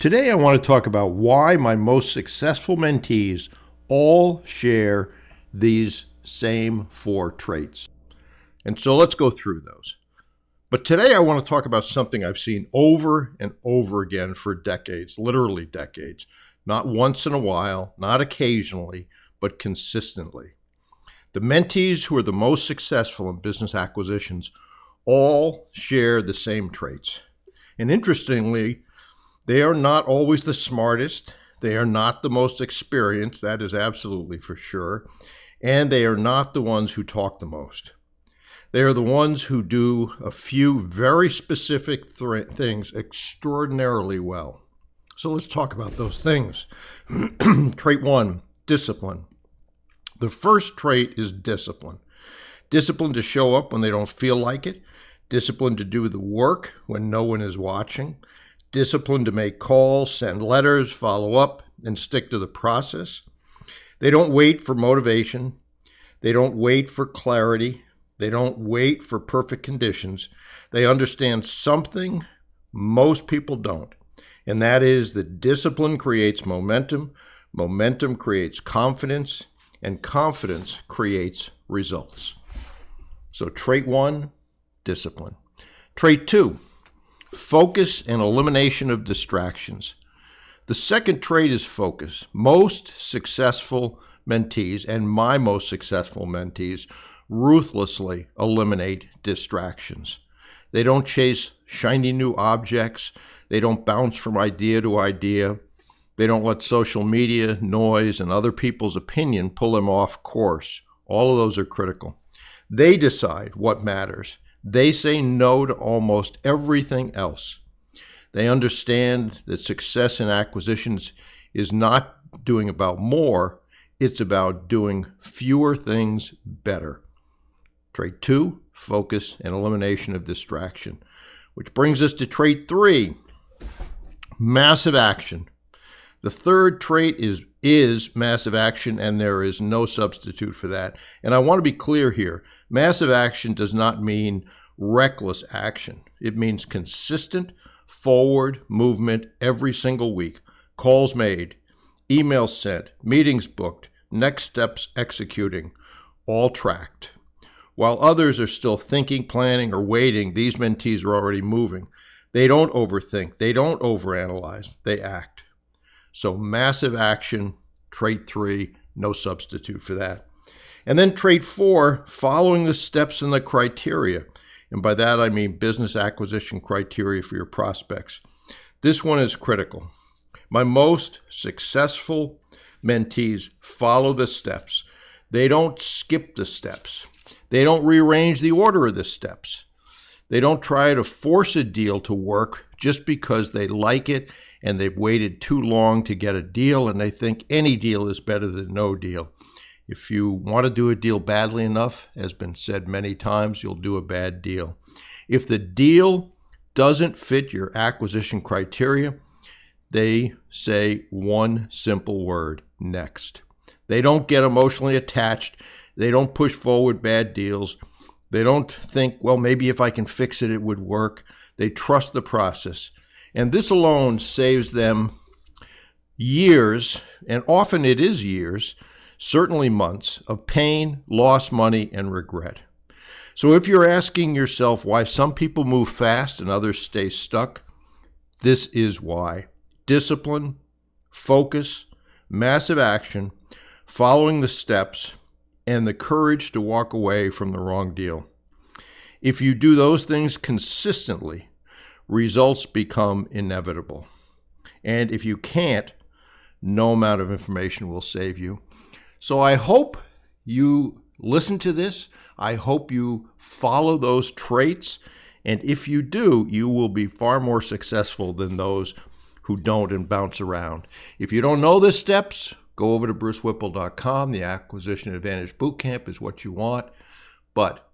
Today I want to talk about why my most successful mentees all share these same 4 traits. And so let's go through those. But today I want to talk about something I've seen over and over again for decades, literally decades. Not once in a while, not occasionally, but consistently. The mentees who are the most successful in business acquisitions all share the same traits. And interestingly, they are not always the smartest. They are not the most experienced. That is absolutely for sure. And they are not the ones who talk the most. They are the ones who do a few very specific things extraordinarily well. So let's talk about those things. Trait 1, discipline. The first trait is discipline. Discipline to show up when they don't feel like it. Discipline to do the work when no one is watching. Discipline to make calls, send letters, follow up, and stick to the process. They don't wait for motivation. They don't wait for clarity. They don't wait for perfect conditions. They understand something most people don't, and that is that discipline creates momentum, momentum creates confidence, and confidence creates results. So trait 1, discipline. Trait 2, focus and elimination of distractions. The second trait is focus. Most successful mentees, and my most successful mentees, ruthlessly eliminate distractions. They don't chase shiny new objects. They don't bounce from idea to idea. They don't let social media, noise, and other people's opinion pull them off course. All of those are critical. They decide what matters. They say no to almost everything else. They understand that success in acquisitions is not doing about more, it's about doing fewer things better. Trait 2, focus and elimination of distraction. Which brings us to trait 3, massive action. The third trait is massive action, and there is no substitute for that. And I want to be clear here. Massive action does not mean reckless action. It means consistent, forward movement every single week. Calls made, emails sent, meetings booked, next steps executing, all tracked. While others are still thinking, planning, or waiting, these mentees are already moving. They don't overthink. They don't overanalyze. They act. So massive action, trait 3, no substitute for that. And then trait 4, following the steps and the criteria. And by that I mean business acquisition criteria for your prospects. This one is critical. My most successful mentees follow the steps. They don't skip the steps. They don't rearrange the order of the steps. They don't try to force a deal to work just because they like it and they've waited too long to get a deal and they think any deal is better than no deal. If you want to do a deal badly enough, as been said many times, you'll do a bad deal. If the deal doesn't fit your acquisition criteria, they say one simple word: next. They don't get emotionally attached. They don't push forward bad deals. They don't think, well, maybe if I can fix it, it would work. They trust the process. And this alone saves them years, and often it is years, certainly months, of pain, lost money, and regret. So if you're asking yourself why some people move fast and others stay stuck, this is why. Discipline, focus, massive action, following the steps, and the courage to walk away from the wrong deal. If you do those things consistently, results become inevitable. And if you can't, no amount of information will save you. So I hope you listen to this. I hope you follow those traits. And if you do, you will be far more successful than those who don't and bounce around. If you don't know the steps, go over to brucewhipple.com. The Acquisition Advantage Bootcamp is what you want. But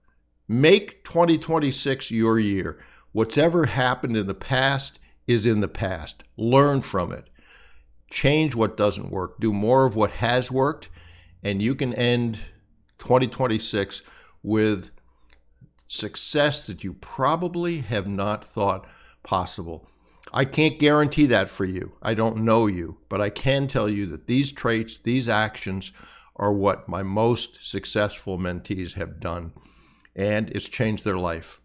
make 2026 your year. Whatever happened in the past is in the past. Learn from it. Change what doesn't work. Do more of what has worked. And you can end 2026 with success that you probably have not thought possible. I can't guarantee that for you. I don't know you, but I can tell you that these traits, these actions are what my most successful mentees have done, and it's changed their life.